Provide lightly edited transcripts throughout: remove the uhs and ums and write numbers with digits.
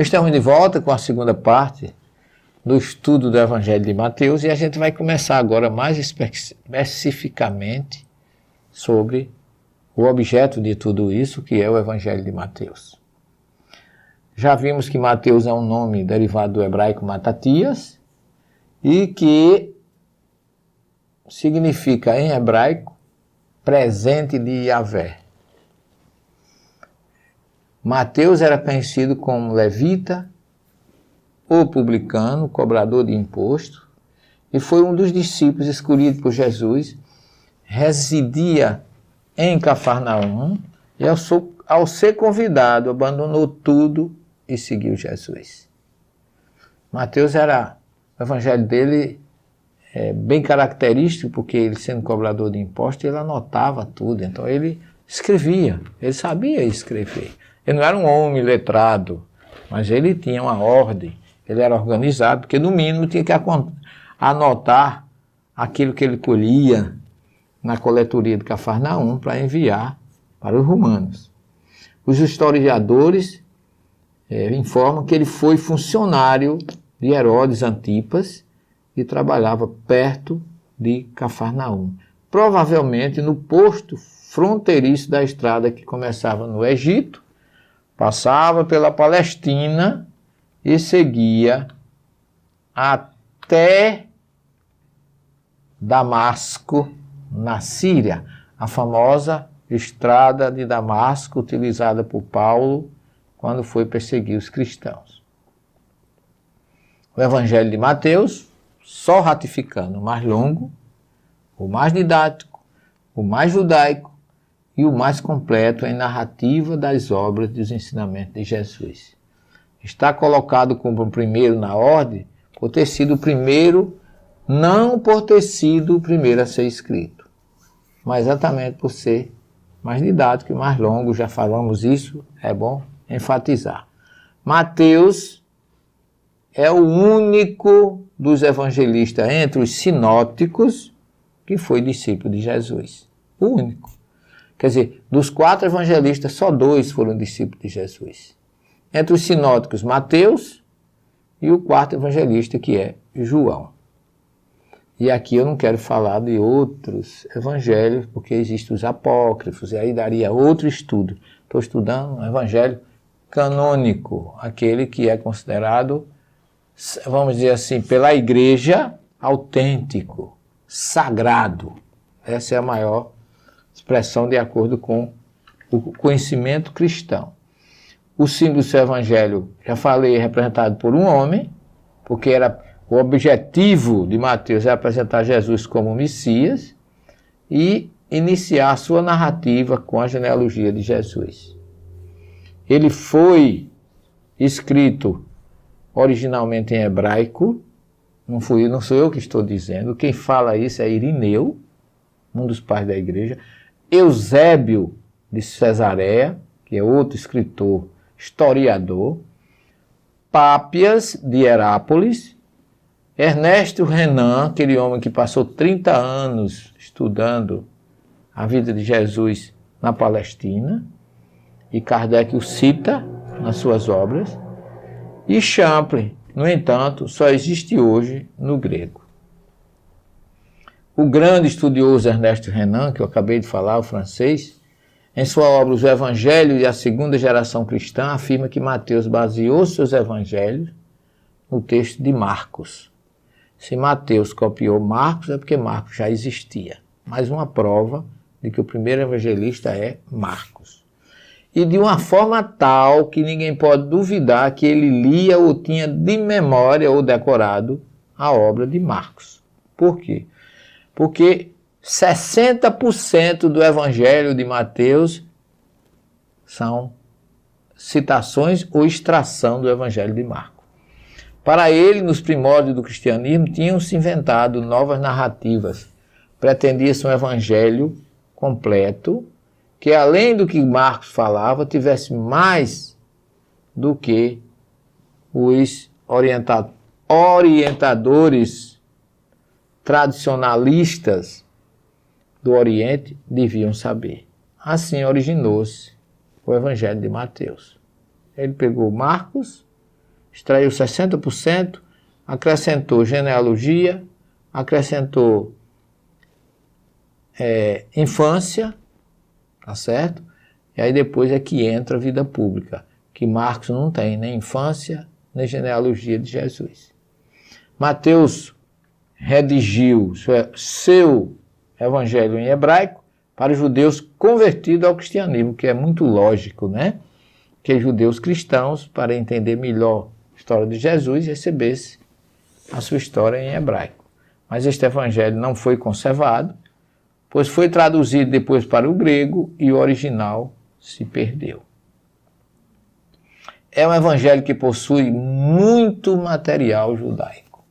Estamos de volta com a segunda parte do estudo do Evangelho de Mateus e a gente vai começar agora mais especificamente sobre o objeto de tudo isso, que é o Evangelho de Mateus. Já vimos que Mateus é um nome derivado do hebraico Matatias e que significa em hebraico presente de Yahvé. Mateus era conhecido como levita ou publicano, cobrador de imposto, e foi um dos discípulos escolhidos por Jesus, residia em Cafarnaum e ao ser convidado abandonou tudo e seguiu Jesus. Mateus o evangelho dele é bem característico, porque ele sendo cobrador de impostos, ele anotava tudo, então ele escrevia, ele sabia escrever. Ele não era um homem letrado, mas ele tinha uma ordem, ele era organizado, porque no mínimo tinha que anotar aquilo que ele colhia na coletoria de Cafarnaum para enviar para os romanos. Os historiadores informam que ele foi funcionário de Herodes Antipas e trabalhava perto de Cafarnaum, provavelmente no posto fronteiriço da estrada que começava no Egito, passava pela Palestina e seguia até Damasco, na Síria, a famosa estrada de Damasco utilizada por Paulo quando foi perseguir os cristãos. O Evangelho de Mateus, só ratificando o mais longo, o mais didático, o mais judaico e o mais completo em narrativa das obras dos ensinamentos de Jesus. Está colocado como o primeiro na ordem por ter sido o primeiro, não por ter sido o primeiro a ser escrito, mas exatamente por ser mais didático e mais longo, já falamos isso, é bom enfatizar. Mateus é o único dos evangelistas entre os sinóticos que foi discípulo de Jesus. O único. Quer dizer, dos 4 evangelistas, só 2 foram discípulos de Jesus. Entre os sinóticos, Mateus e o 4º evangelista, que é João. E aqui eu não quero falar de outros evangelhos, porque existem os apócrifos, e aí daria outro estudo. Estou estudando um evangelho canônico, aquele que é considerado, vamos dizer assim, pela igreja, autêntico, sagrado. Essa é a maior expressão de acordo com o conhecimento cristão. O símbolo do seu evangelho, já falei, é representado por um homem, porque era o objetivo de Mateus é apresentar Jesus como Messias e iniciar a sua narrativa com a genealogia de Jesus. Ele foi escrito originalmente em hebraico, não sou eu que estou dizendo, quem fala isso é Irineu, um dos pais da igreja, Eusébio de Cesareia, que é outro escritor, historiador, Pápias de Herápolis, Ernesto Renan, aquele homem que passou 30 anos estudando a vida de Jesus na Palestina, e Kardec o cita nas suas obras, e Champlain, no entanto, só existe hoje no grego. O grande estudioso Ernesto Renan, que eu acabei de falar, o francês, em sua obra Os Evangelhos e a Segunda Geração Cristã, afirma que Mateus baseou seus evangelhos no texto de Marcos. Se Mateus copiou Marcos, é porque Marcos já existia. Mais uma prova de que o primeiro evangelista é Marcos. E de uma forma tal que ninguém pode duvidar que ele lia ou tinha de memória ou decorado a obra de Marcos. Por quê? Porque 60% do Evangelho de Mateus são citações ou extração do Evangelho de Marcos. Para ele, nos primórdios do cristianismo, tinham-se inventado novas narrativas. Pretendia-se um Evangelho completo, que além do que Marcos falava, tivesse mais do que os orientadores tradicionalistas do Oriente deviam saber. Assim originou-se o Evangelho de Mateus. Ele pegou Marcos extraiu 60%, acrescentou genealogia, acrescentou infância, tá certo? E aí depois é que entra a vida pública, que Marcos não tem, nem infância, nem genealogia de Jesus. Mateus redigiu seu evangelho em hebraico para os judeus convertidos ao cristianismo, que é muito lógico, né? Que judeus cristãos, para entender melhor a história de Jesus, recebessem a sua história em hebraico. Mas este evangelho não foi conservado, pois foi traduzido depois para o grego e o original se perdeu. É um evangelho que possui muito material judaico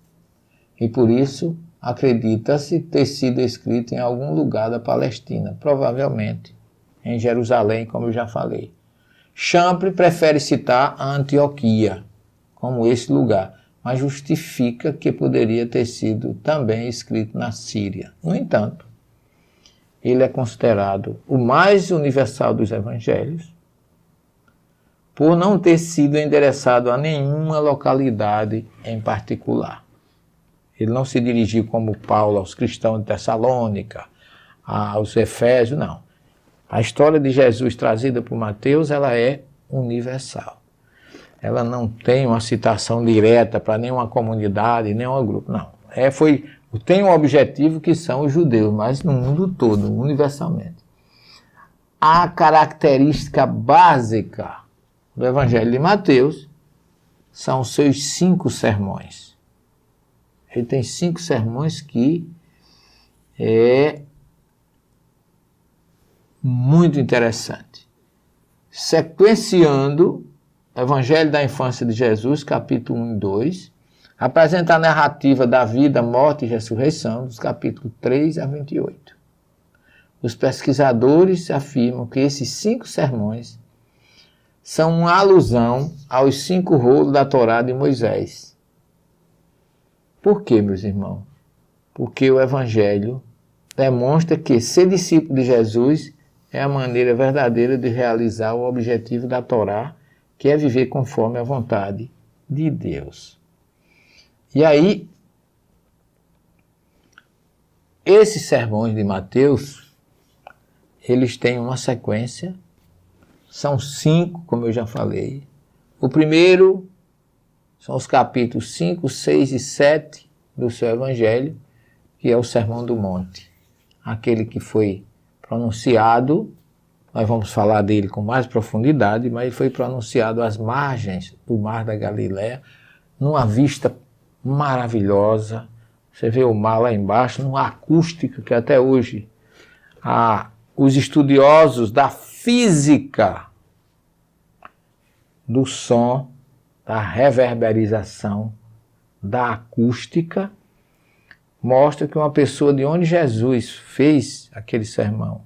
e por isso acredita-se ter sido escrito em algum lugar da Palestina, provavelmente em Jerusalém, como eu já falei. Champlin prefere citar a Antioquia como esse lugar, mas justifica que poderia ter sido também escrito na Síria. No entanto, ele é considerado o mais universal dos evangelhos, por não ter sido endereçado a nenhuma localidade em particular. Ele não se dirigiu como Paulo aos cristãos de Tessalônica, aos Efésios, não. A história de Jesus trazida por Mateus, ela é universal. Ela não tem uma citação direta para nenhuma comunidade, nenhum grupo, não. Tem um objetivo que são os judeus, mas no mundo todo, universalmente. A característica básica do Evangelho de Mateus são os seus 5 sermões. Ele tem 5 sermões que é muito interessante. Sequenciando o Evangelho da Infância de Jesus, capítulo 1 e 2, apresenta a narrativa da vida, morte e ressurreição, dos capítulos 3 a 28. Os pesquisadores afirmam que esses 5 sermões são uma alusão aos 5 rolos da Torá de Moisés. Por quê, meus irmãos? Porque o Evangelho demonstra que ser discípulo de Jesus é a maneira verdadeira de realizar o objetivo da Torá, que é viver conforme a vontade de Deus. E aí, esses sermões de Mateus, eles têm uma sequência, são 5, como eu já falei. O primeiro são os capítulos 5, 6 e 7 do seu Evangelho, que é o Sermão do Monte. Aquele que foi pronunciado, nós vamos falar dele com mais profundidade, mas ele foi pronunciado às margens do Mar da Galileia, numa vista maravilhosa. Você vê o mar lá embaixo, numa acústica que até hoje os estudiosos da física do som, da reverberização, da acústica, mostra que uma pessoa de onde Jesus fez aquele sermão,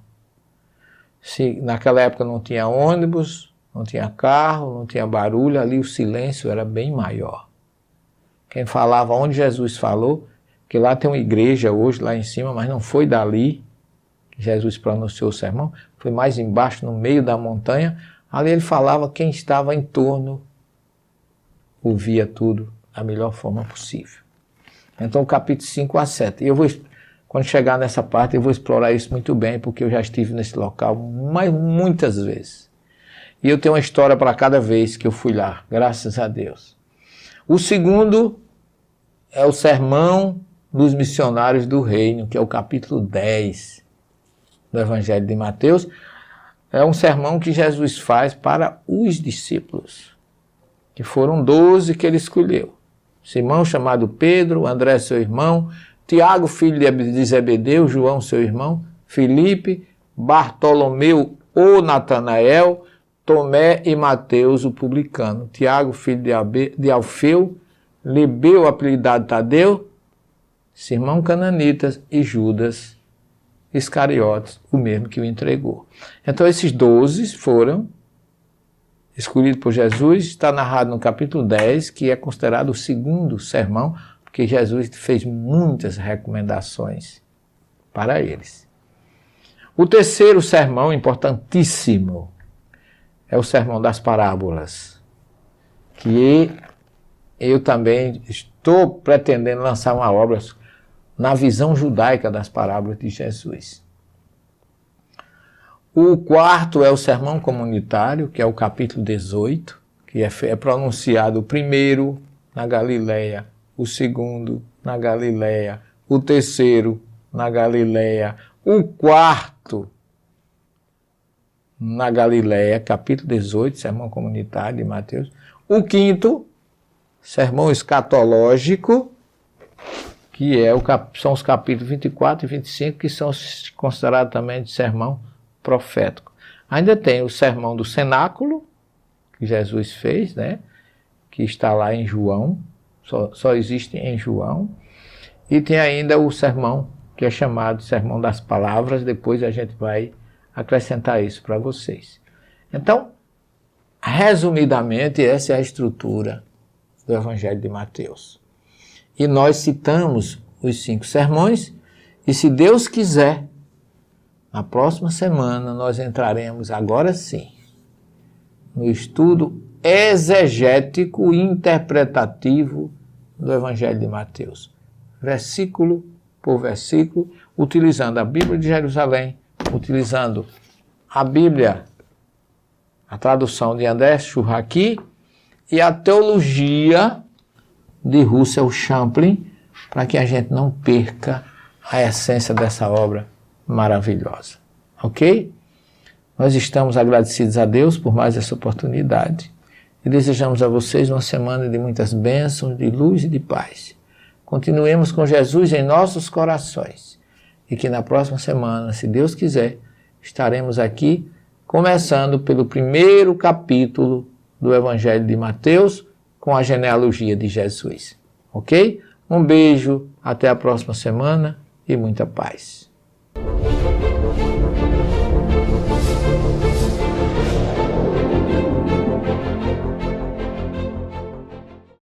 se naquela época não tinha ônibus, não tinha carro, não tinha barulho, ali o silêncio era bem maior. Quem falava onde Jesus falou, que lá tem uma igreja hoje lá em cima, mas não foi dali que Jesus pronunciou o sermão, foi mais embaixo, no meio da montanha. Ali ele falava, quem estava em torno ouvia tudo da melhor forma possível. Então, capítulo 5 a 7. E quando chegar nessa parte, eu vou explorar isso muito bem, porque eu já estive nesse local muitas vezes. E eu tenho uma história para cada vez que eu fui lá, graças a Deus. O segundo é o Sermão dos Missionários do Reino, que é o capítulo 10 do Evangelho de Mateus. É um sermão que Jesus faz para os discípulos, que foram 12 que ele escolheu. Simão, chamado Pedro, André, seu irmão, Tiago, filho de Zebedeu, João, seu irmão, Filipe, Bartolomeu ou Natanael, Tomé e Mateus, o publicano, Tiago, filho de Alfeu, Lebeu, apelidado Tadeu, Simão Cananitas e Judas Iscariotes, o mesmo que o entregou. Então esses 12 foram escolhidos por Jesus, está narrado no capítulo 10, que é considerado o segundo sermão, porque Jesus fez muitas recomendações para eles. O terceiro sermão, importantíssimo, é o Sermão das Parábolas, que eu também estou pretendendo lançar uma obra na visão judaica das parábolas de Jesus. O quarto é o sermão comunitário, que é o capítulo 18, que é pronunciado o primeiro na Galileia, o segundo na Galileia, o terceiro na Galileia, o quarto na Galileia, capítulo 18, sermão comunitário de Mateus. O quinto, sermão escatológico, que são os capítulos 24 e 25, que são considerados também de sermão profético. Ainda tem o sermão do cenáculo, que Jesus fez, né? Que está lá em João, só existe em João. E tem ainda o sermão, que é chamado Sermão das Palavras, depois a gente vai acrescentar isso para vocês. Então, resumidamente, essa é a estrutura do Evangelho de Mateus. E nós citamos os 5 sermões, e se Deus quiser, na próxima semana nós entraremos, agora sim, no estudo exegético e interpretativo do Evangelho de Mateus. Versículo por versículo, utilizando a Bíblia de Jerusalém, utilizando a Bíblia, a tradução de André Churraqui e a teologia de Russell Champlin, para que a gente não perca a essência dessa obra maravilhosa. Ok? Nós estamos agradecidos a Deus por mais essa oportunidade e desejamos a vocês uma semana de muitas bênçãos, de luz e de paz. Continuemos com Jesus em nossos corações e que na próxima semana, se Deus quiser, estaremos aqui começando pelo primeiro capítulo do Evangelho de Mateus com a genealogia de Jesus. Ok? Um beijo, até a próxima semana e muita paz.